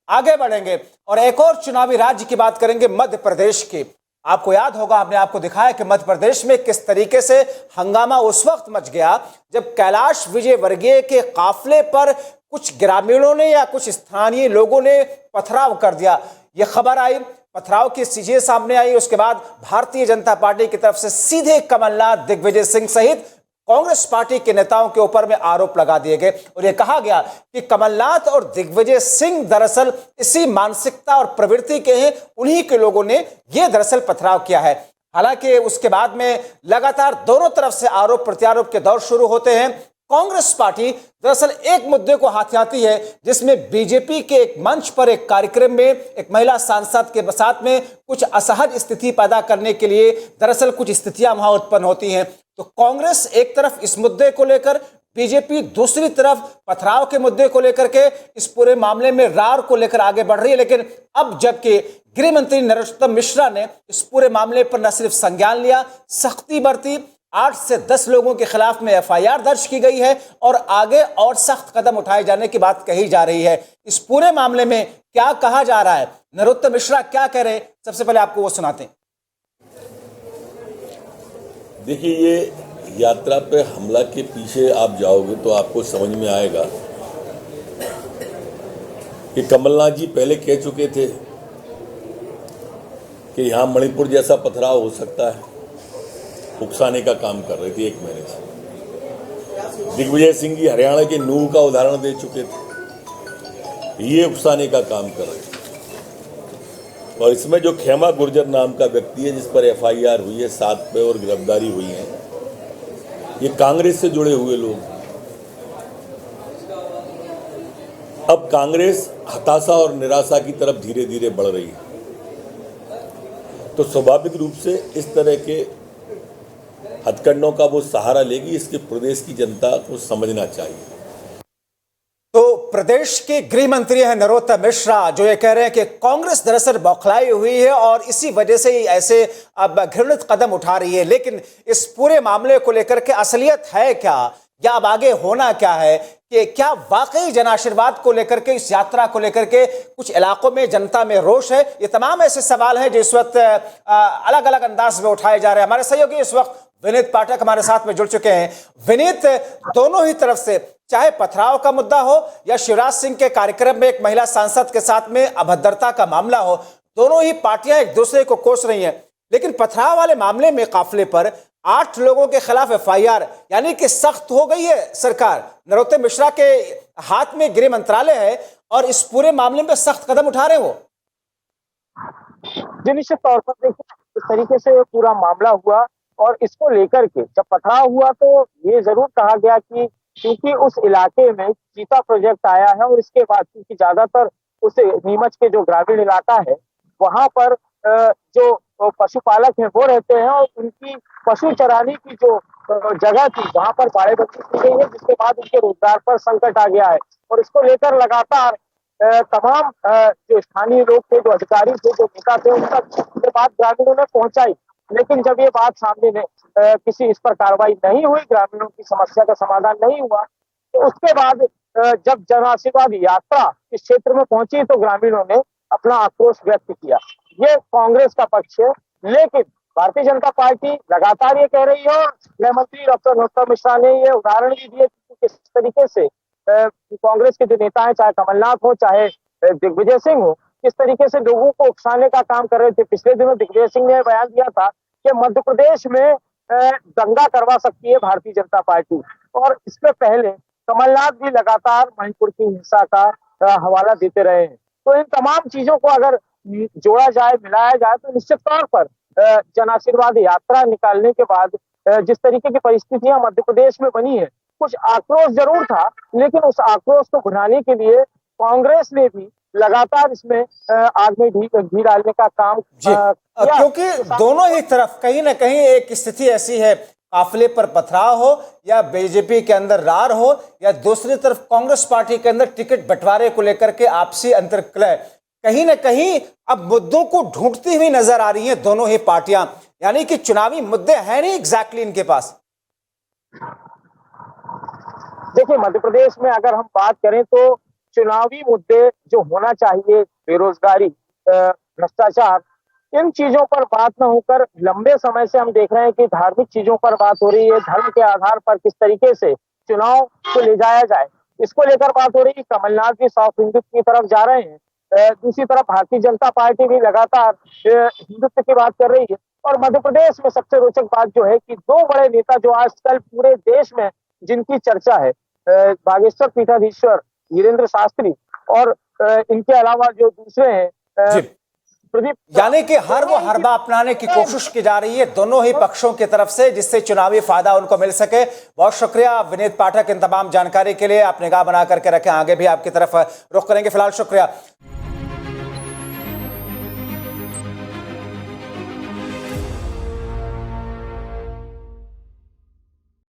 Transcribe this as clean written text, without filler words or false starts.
आगे बढ़ेंगे और एक और चुनावी राज्य की बात करेंगे, मध्य प्रदेश की। आपको याद होगा, हमने आपको दिखाया कि मध्य प्रदेश में किस तरीके से हंगामा उस वक्त मच गया जब कैलाश विजयवर्गीय के काफिले पर कुछ ग्रामीणों ने या कुछ स्थानीय लोगों ने पथराव कर दिया। यह खबर आई, पथराव की चीजें सामने आई। उसके बाद भारतीय जनता पार्टी की तरफ से सीधे कमलनाथ, दिग्विजय सिंह सहित कांग्रेस पार्टी के नेताओं के ऊपर में आरोप लगा दिए गए और यह कहा गया कि कमलनाथ और दिग्विजय सिंह दरअसल इसी मानसिकता और प्रवृत्ति के हैं, उन्हीं के लोगों ने यह दरअसल पथराव किया है। हालांकि उसके बाद में लगातार दोनों तरफ से आरोप प्रत्यारोप के दौर शुरू होते हैं। कांग्रेस पार्टी दरअसल एक मुद्दे को हाथ आती है जिसमें बीजेपी के एक मंच पर एक कार्यक्रम में एक महिला सांसद के साथ में कुछ असहज स्थिति पैदा करने के लिए दरअसल कुछ स्थितियां वहां उत्पन्न होती हैं। तो कांग्रेस एक तरफ इस मुद्दे को लेकर, बीजेपी दूसरी तरफ पथराव के मुद्दे को लेकर के इस पूरे मामले में रार को लेकर आगे बढ़ रही है। लेकिन अब जबकि गृह मंत्री नरोत्तम मिश्रा ने इस पूरे मामले पर न सिर्फ संज्ञान लिया, सख्ती बरती, 8 से 10 लोगों के खिलाफ में एफआईआर दर्ज की गई है और आगे और सख्त कदम उठाए जाने की बात कही जा रही है। इस पूरे मामले में क्या कहा जा रहा है, नरोत्तम मिश्रा क्या कह रहे हैं, सबसे पहले आपको वो सुनाते हैं। देखिए, ये यात्रा पे हमला के पीछे आप जाओगे तो आपको समझ में आएगा कि कमलनाथ जी पहले कह चुके थे कि यहाँ मणिपुर जैसा पथराव हो सकता है, उकसाने का काम कर रहे थे 1 महीने से। दिग्विजय सिंह जी हरियाणा के नूह का उदाहरण दे चुके थे, ये उकसाने का काम कर रहे थे। और इसमें जो खेमा गुर्जर नाम का व्यक्ति है जिस पर एफआईआर हुई है 7 पे और गिरफ्तारी हुई है, ये कांग्रेस से जुड़े हुए लोग। अब कांग्रेस हताशा और निराशा की तरफ धीरे धीरे बढ़ रही है, तो स्वाभाविक रूप से इस तरह के हथकंडों का वो सहारा लेगी। इसके प्रदेश की जनता को समझना चाहिए। तो प्रदेश के गृह मंत्री हैं नरोत्तम मिश्रा, जो ये कह रहे हैं कि कांग्रेस दरअसल बौखलाई हुई है और इसी वजह से ही ऐसे अब घृणित कदम उठा रही है। लेकिन इस पूरे मामले को लेकर के असलियत है क्या, या अब आगे होना क्या है, कि क्या वाकई जन आशीर्वाद को लेकर के, इस यात्रा को लेकर के कुछ इलाकों में जनता में रोष है? ये तमाम ऐसे सवाल हैं जो इस वक्त अलग अलग अंदाज में उठाए जा रहे हैं। हमारे सहयोगी इस वक्त विनीत पाठक हमारे साथ में जुड़ चुके हैं। विनीत, दोनों ही तरफ से, चाहे पथराव का मुद्दा हो या शिवराज सिंह के कार्यक्रम में एक महिला सांसद के साथ में अभद्रता का मामला हो, दोनों ही पार्टियां एक दूसरे को कोस रही हैं। लेकिन पथराव वाले मामले में काफिले पर 8 लोगों के खिलाफ एफआईआर, यानी कि सख्त हो गई है सरकार। नरोत्तम मिश्रा के हाथ में गृह मंत्रालय है और इस पूरे मामले में सख्त कदम उठा रहे हो। जी, निश्चित तौर पर देखिए, इस तरीके से पूरा मामला हुआ और इसको लेकर के जब पथराव हुआ तो ये जरूर कहा गया कि क्योंकि उस इलाके में चीता प्रोजेक्ट आया है और इसके बाद क्योंकि ज्यादातर उस नीमच के जो ग्रामीण इलाका है वहां पर जो पशुपालक हैं वो रहते हैं और उनकी पशु चराने की जो जगह थी वहां पर बाड़ेबंदी की गई है, जिसके बाद उनके रोजगार पर संकट आ गया है। और इसको लेकर लगातार तमाम जो स्थानीय लोग थे, जो अधिकारी थे, जो नेता थे, उन तक ये बात ग्रामीणों ने पहुंचाई। लेकिन जब ये बात सामने किसी इस पर कार्रवाई नहीं हुई, ग्रामीणों की समस्या का समाधान नहीं हुआ, तो उसके बाद जब जन आशीर्वाद यात्रा इस क्षेत्र में पहुंची तो ग्रामीणों ने अपना आक्रोश व्यक्त किया। ये कांग्रेस का पक्ष है, लेकिन भारतीय जनता पार्टी लगातार ये कह रही है और गृह मंत्री डॉक्टर नरोत्तम मिश्रा ने ये उदाहरण भी दिए कि किस तरीके से कांग्रेस के जो नेता हैं, चाहे कमलनाथ हो चाहे दिग्विजय सिंह हो, किस तरीके से लोगों को उकसाने का काम कर रहे थे। पिछले दिनों दिग्विजय सिंह ने बयान दिया था कि मध्य प्रदेश में दंगा करवा सकती है भारतीय जनता पार्टी, और इससे पहले कमलनाथ भी लगातार मणिपुर की हिंसा का हवाला देते रहे हैं। तो इन तमाम चीजों को अगर जोड़ा जाए, मिलाया जाए, तो निश्चित तौर पर जन आशीर्वाद यात्रा निकालने के बाद जिस तरीके की परिस्थितियां मध्य प्रदेश में बनी है, कुछ आक्रोश जरूर था, लेकिन उस आक्रोश को भुनाने के लिए कांग्रेस ने भी लगातार इसमें आग में घी डालने का काम किया। क्योंकि दोनों ही तरफ कहीं ना कहीं एक स्थिति ऐसी है, काफिले पर पथराव हो या बीजेपी के अंदर रार हो या दूसरी तरफ कांग्रेस पार्टी के अंदर टिकट बंटवारे को लेकर के आपसी अंतर्कलह, कहीं ना कहीं अब मुद्दों को ढूंढती हुई नजर आ रही हैं दोनों ही पार्टियां। यानी कि चुनावी मुद्दे हैं नहीं एग्जैक्टली इनके पास। देखिए, मध्य प्रदेश में अगर हम बात करें तो चुनावी मुद्दे जो होना चाहिए, बेरोजगारी, भ्रष्टाचार, इन चीजों पर बात न होकर लंबे समय से हम देख रहे हैं कि धार्मिक चीजों पर बात हो रही है। धर्म के आधार पर किस तरीके से चुनाव को ले जाया जाए, इसको लेकर बात हो रही है। कमलनाथ भी सॉफ्ट हिंदुत्व की तरफ जा रहे हैं, दूसरी तरफ भारतीय जनता पार्टी भी लगातार हिंदुत्व की बात कर रही है। और मध्य प्रदेश में सबसे रोचक बात जो है कि दो बड़े नेता जो आजकल पूरे देश में जिनकी चर्चा है, बागेश्वर पीठाधीश्वर वीरेंद्र शास्त्री और इनके अलावा जो दूसरे हैं जी, प्रदीप, यानी कि हर वो हरबा अपनाने की कोशिश की जा रही है दोनों ही पक्षों की तरफ से, जिससे चुनावी फायदा उनको मिल सके। बहुत शुक्रिया विनीत पाठक इन तमाम जानकारी के लिए। आप निगाह बना करके रखें, आगे भी आपकी तरफ रुख करेंगे। फिलहाल शुक्रिया।